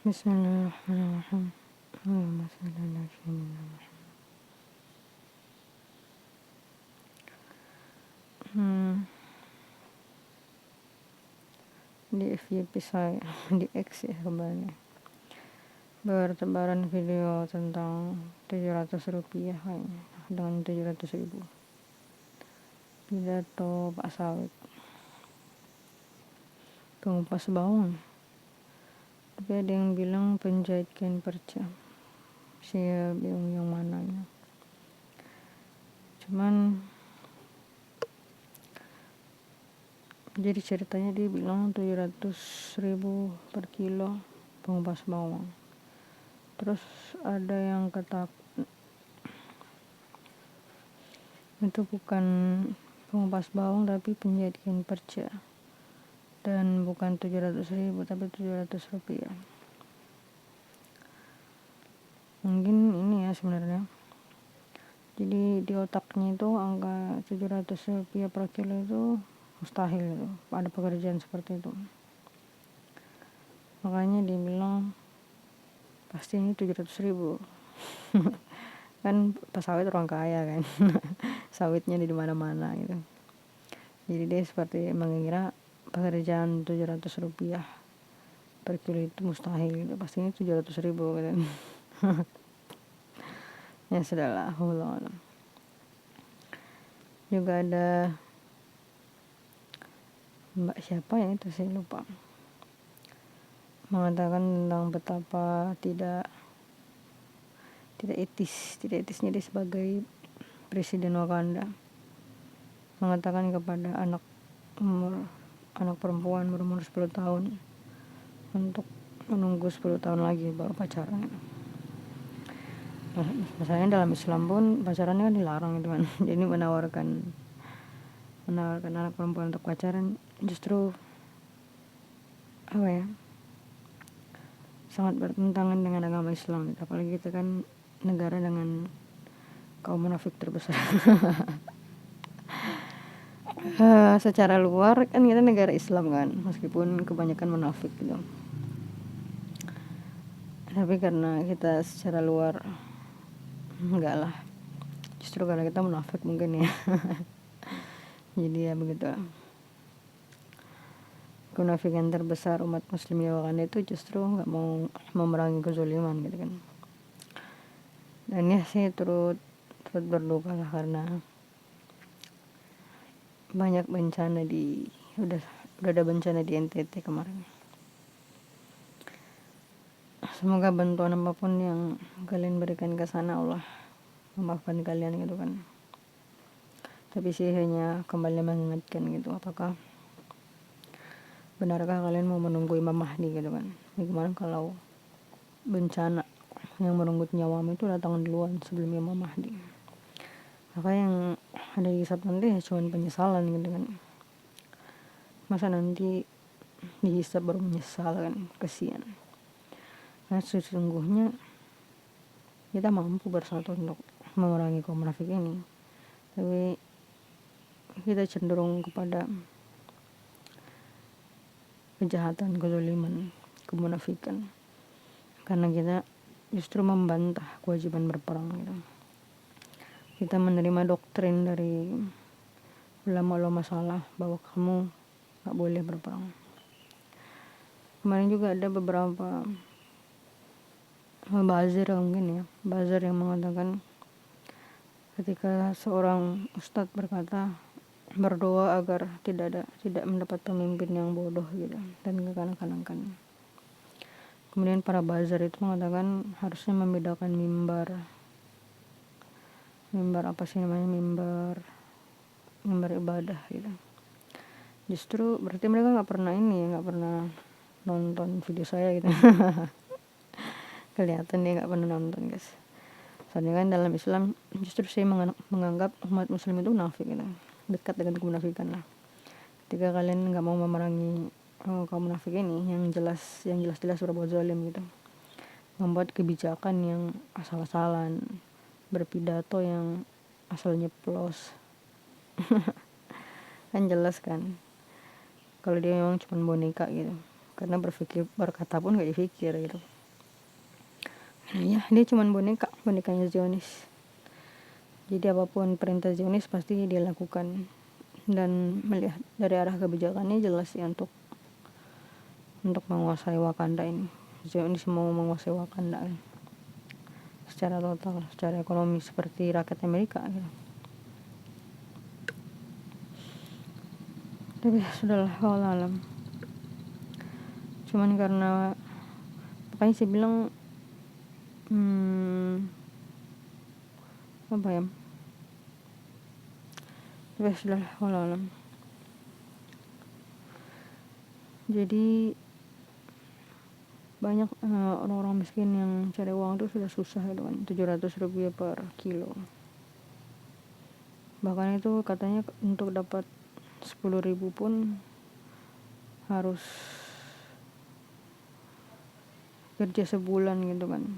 Bismillahirrahmanirrahim. Allahumma shalli ala sayyidina Muhammad. Di FYP saya di X ya kemarin bertebaran video tentang 700 rupiah kayaknya dengan 700.000 pidato Pak Sawit pengupas bawang, tapi ada yang bilang penjahit kain perca. Saya bingung yang mananya, cuman jadi ceritanya dia bilang 700.000 per kilo pengupas bawang. Terus ada yang kata itu bukan pengupas bawang tapi penjahit kain perca, dan bukan 700.000 tapi 700 rupiah. Mungkin ini ya sebenarnya, jadi di otaknya itu angka 700 rupiah per kilo itu mustahil gitu, ada pekerjaan seperti itu. Makanya dia bilang pasti ini 700.000 kan Pak Sawit orang kaya kan sawitnya di mana-mana gitu. Jadi dia seperti mengira pekerjaan 700 rupiah per kilo itu mustahil gitu, pasti ini 700.000 gitu. Ya sudahlah, Allah. Juga ada Mbak siapa ya itu saya lupa, mengatakan tentang betapa tidak etisnya dia sebagai presiden Wakanda, mengatakan kepada anak perempuan berumur 10 tahun untuk menunggu 10 tahun lagi baru pacaran. Misalnya dalam Islam pun pacarannya kan dilarang gitu kan. Jadi menawarkan anak perempuan untuk pacaran justru sangat bertentangan dengan agama Islam. Apalagi kita kan negara dengan kaum munafik terbesar. Secara luar kan kita negara Islam kan, meskipun kebanyakan munafik gitu. Tapi karena kita secara luar enggak lah, justru karena kita munafik mungkin ya. Jadi ya begitu. Kemunafikan terbesar umat muslim di Wakanda itu justru nggak mau memerangi kezaliman gitu kan. Dan ya saya turut berduka lah karena banyak bencana udah ada bencana di NTT kemarin. Semoga bantuan apapun yang kalian berikan ke sana Allah memaafkan kalian gitu kan. Tapi sih hanya kembali mengingatkan gitu, apakah benarkah kalian mau menunggu Imam Mahdi gitu kan. Bagaimana kalau bencana yang merenggut nyawamu itu datang duluan sebelum Imam Mahdi? Maka yang ada di hisab nanti ya cuma penyesalan gitu kan. Masa nanti dihisab baru menyesal kan, kesian. Nah sesungguhnya kita mampu bersatu untuk memerangi kaum munafik ini, tapi kita cenderung kepada kejahatan, kezaliman, kemunafikan, karena kita justru membantah kewajiban berperang gitu. Kita menerima doktrin dari ulama-ulama salah bahwa kamu gak boleh berperang. Kemarin juga ada beberapa bazir yang mengatakan ketika seorang ustadz berkata berdoa agar tidak mendapat pemimpin yang bodoh gitu dan kekanak-kanakan. Kemudian para bazir itu mengatakan harusnya membedakan mimbar mimbar ibadah gitu. Justru berarti mereka nggak pernah nonton video saya gitu. Kelihatan dia nggak pernah nonton guys. Soalnya kan dalam Islam justru saya menganggap umat muslim itu munafik gitu, dekat dengan kemunafikan lah. Ketika kalian nggak mau memerangi kaum munafik ini yang jelas-jelas berbuat zalim gitu, membuat kebijakan yang asal-asalan, berpidato yang asal nyeplos. Kan jelas kan kalau dia memang cuma boneka gitu, karena berkata pun gak difikir gitu. Nah ya, dia cuman bonekanya Zionis. Jadi apapun perintah Zionis pasti dia lakukan. Dan melihat dari arah kebijakannya jelas ya untuk menguasai Wakanda ini. Zionis mau menguasai Wakanda kan, secara total, secara ekonomi seperti rakyat Amerika gitu. Tapi sudahlah, wallahu alam. Cuman karena makanya saya bilang apa ya, tapi sudahlah, wallahu alam. Jadi banyak orang-orang miskin yang cari uang itu sudah susah gitu kan, 700 rupiah per kilo. Bahkan itu katanya untuk dapat 10.000 pun harus kerja sebulan gitu kan,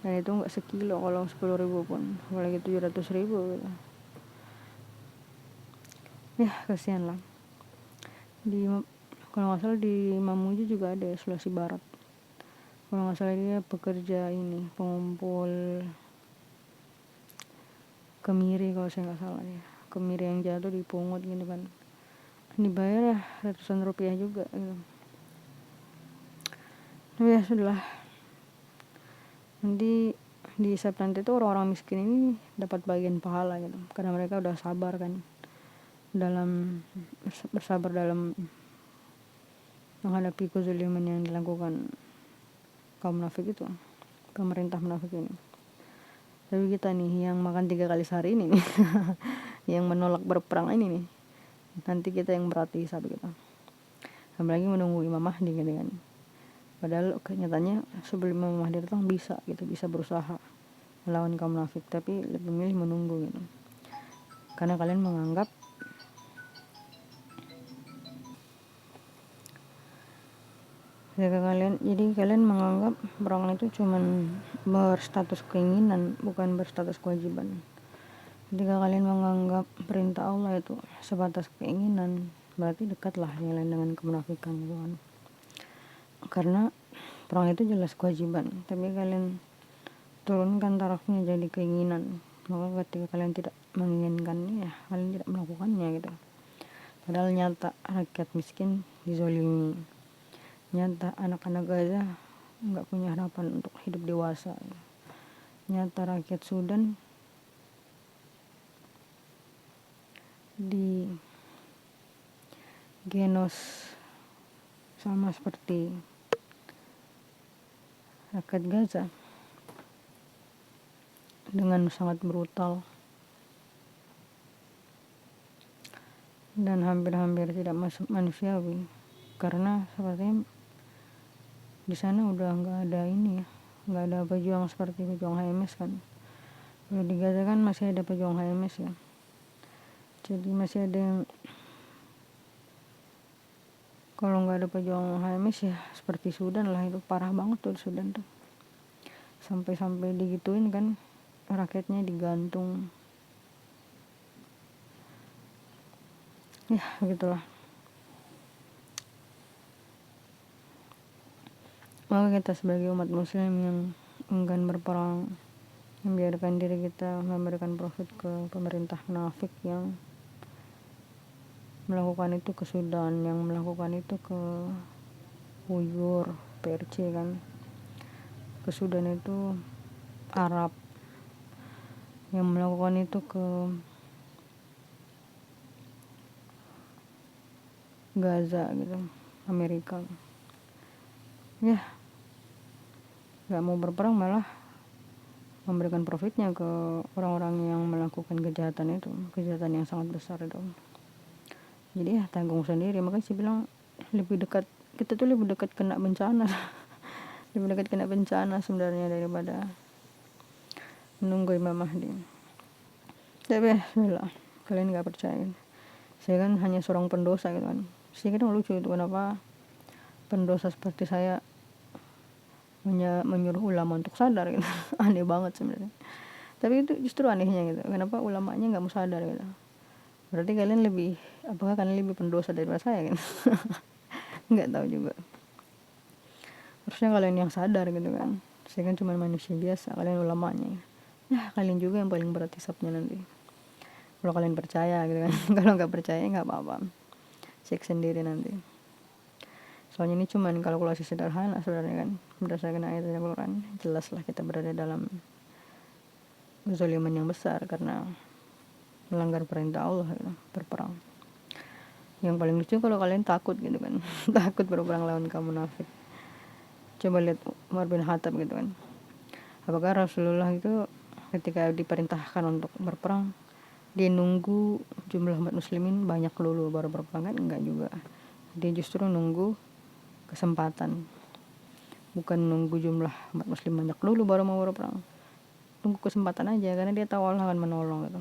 dan itu nggak sekilo kalau 10.000 pun, apalagi 700.000 gitu. Ya kasihan lah. Kalau nggak salah di Mamuju juga ada Sulawesi Barat, kalau nggak salah dia pekerja ini, pengumpul kemiri kalau saya nggak salah ya, kemiri yang jatuh dipungut gitu kan, dibayar ya ratusan rupiah juga gitu. Tapi ya sudahlah, nanti di hisab nanti tuh orang-orang miskin ini dapat bagian pahala gitu, karena mereka udah sabar kan, bersabar dalam menghadapi kezaliman yang dilakukan kaum munafik itu, pemerintah munafik ini. Tapi kita nih yang makan 3 kali sehari ini nih yang menolak berperang ini nih, nanti kita yang berat hisab gitu. Apalagi menunggu Imam Mahdi gitu kan. Padahal kenyataannya sebelum Imam Mahdi datang bisa berusaha melawan kaum munafik, tapi lebih memilih menunggu gitu. Karena kalian menganggap kalian menganggap perang itu cuman berstatus keinginan, bukan berstatus kewajiban. Ketika kalian menganggap perintah Allah itu sebatas keinginan, berarti dekatlah kalian dengan kemunafikan gitu kan. Karena perang itu jelas kewajiban, tapi kalian turunkan tarafnya jadi keinginan. Maka ketika kalian tidak menginginkannya, kalian tidak melakukannya gitu. Padahal nyata rakyat miskin dizolimi, nyata anak-anak Gaza nggak punya harapan untuk hidup dewasa, nyata rakyat Sudan di genos sama seperti rakyat Gaza dengan sangat brutal dan hampir-hampir tidak manusiawi, karena sepertinya di sana udah nggak ada pejuang seperti pejuang HMS kan. Kalau di Gaza kan masih ada pejuang HMS ya, jadi masih ada yang, kalau nggak ada pejuang HMS ya seperti Sudan lah, itu parah banget tuh Sudan tuh, sampai digituin kan, rakyatnya digantung. Ya begitulah. Maka kita sebagai umat muslim yang enggan berperang, membiarkan diri kita memberikan profit ke pemerintah munafik yang melakukan itu ke Sudan, yang melakukan itu ke Uyghur, PRC kan, ke Sudan itu Arab, yang melakukan itu ke Gaza gitu, Amerika. Ya gak mau berperang, malah memberikan profitnya ke orang-orang yang melakukan kejahatan itu, kejahatan yang sangat besar itu. Jadi ya tanggung sendiri. Makanya saya bilang kita tuh lebih dekat kena bencana lebih dekat kena bencana sebenarnya daripada menunggu Imam Mahdi. Tapi bismillah, kalian gak percaya, saya kan hanya seorang pendosa gitu kan. Saya kadang lucu itu, kenapa pendosa seperti saya menyuruh ulama untuk sadar gitu. Aneh banget sebenarnya, tapi itu justru anehnya gitu, kenapa ulamanya nggak mau sadar gitu. Berarti apakah kalian lebih pendosa daripada saya gitu. nggak tahu juga. Harusnya kalian yang sadar gitu kan, saya kan cuma manusia biasa, kalian ulamanya ya. Kalian juga yang paling berat hisapnya nanti kalau kalian percaya gitu kan. Kalau nggak percaya nggak apa-apa, cek sendiri nanti. Soalnya ini cuman kalkulasi sederhana sebenarnya kan, berdasarkan ayat Al-Quran. Jelaslah kita berada dalam kezaliman yang besar karena melanggar perintah Allah gitu, berperang. Yang paling lucu kalau kalian takut gitu kan. Takut berperang lawan kaum munafik. Coba lihat Umar bin Khattab gitu kan, apakah Rasulullah itu ketika diperintahkan untuk berperang dia nunggu jumlah umat muslimin banyak dulu baru berperang? Kan enggak juga, dia justru nunggu kesempatan, bukan nunggu jumlah umat muslim banyak dulu baru mau berperang. Tunggu kesempatan aja karena dia tahu Allah akan menolong gitu.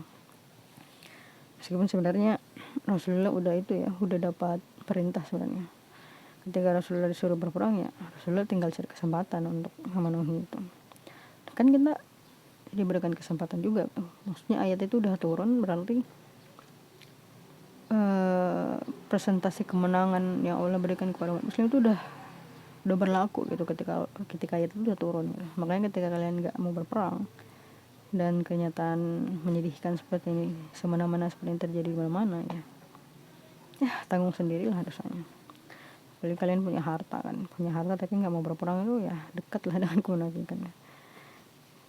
Meskipun sebenarnya Rasulullah udah itu ya, udah dapat perintah sebenarnya. Ketika Rasulullah disuruh berperang ya Rasulullah tinggal cari kesempatan untuk memenuhi itu. Kan kita diberikan kesempatan juga. Maksudnya ayat itu udah turun berarti presentasi kemenangan yang Allah berikan kepada umat muslim itu udah berlaku gitu ketika ayat itu udah turun gitu. Makanya ketika kalian nggak mau berperang dan kenyataan menyedihkan seperti ini semena-mena seperti yang terjadi di mana-mana ya tanggung sendirilah dosanya. Apalagi kalian punya harta tapi nggak mau berperang, itu ya dekat lah dengan kemunafikan.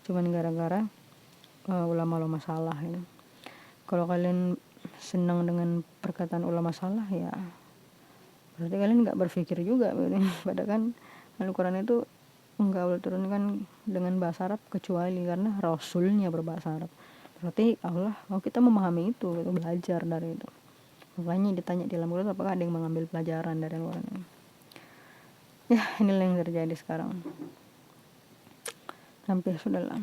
Cuman gara-gara ulama salah gitu. Kalau kalian senang dengan perkataan ulama salah ya berarti kalian nggak berpikir juga gitu. Padahal kan Al-Quran itu enggak Allah turunkan dengan bahasa Arab kecuali karena Rasulnya berbahasa Arab. Berarti Allah mau kita memahami itu gitu, belajar dari itu. Makanya ditanya di dalam Quran apakah ada yang mengambil pelajaran dari Al-Quran ini. Ya inilah yang terjadi sekarang. Sampai sudahlah.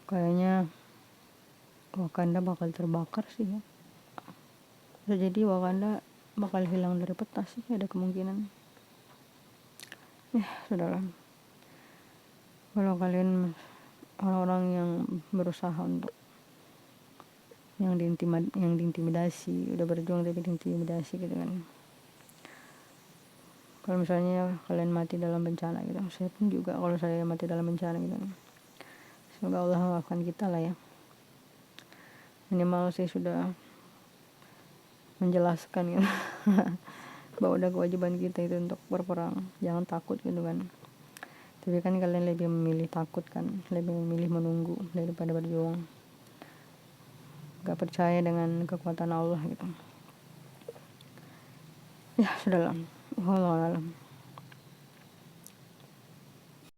Kayaknya Wakanda bakal terbakar sih ya. Bisa jadi Wakanda bakal hilang dari peta sih, ada kemungkinan. Ya sudahlah. Kalau kalian orang-orang yang berusaha untuk yang diintimidasi, udah berjuang tapi diintimidasi gitu kan. Kalau misalnya kalian mati dalam bencana gitu, saya pun juga kalau saya mati dalam bencana gitu, semoga Allah maafkan kita lah ya. Minimal saya sudah menjelaskan gitu bahwa udah kewajiban kita itu untuk berperang, jangan takut gitu kan. Tapi kan kalian lebih memilih takut kan, lebih memilih menunggu daripada berjuang, gak percaya dengan kekuatan Allah gitu. Ya sudahlah, wallahu a'lam.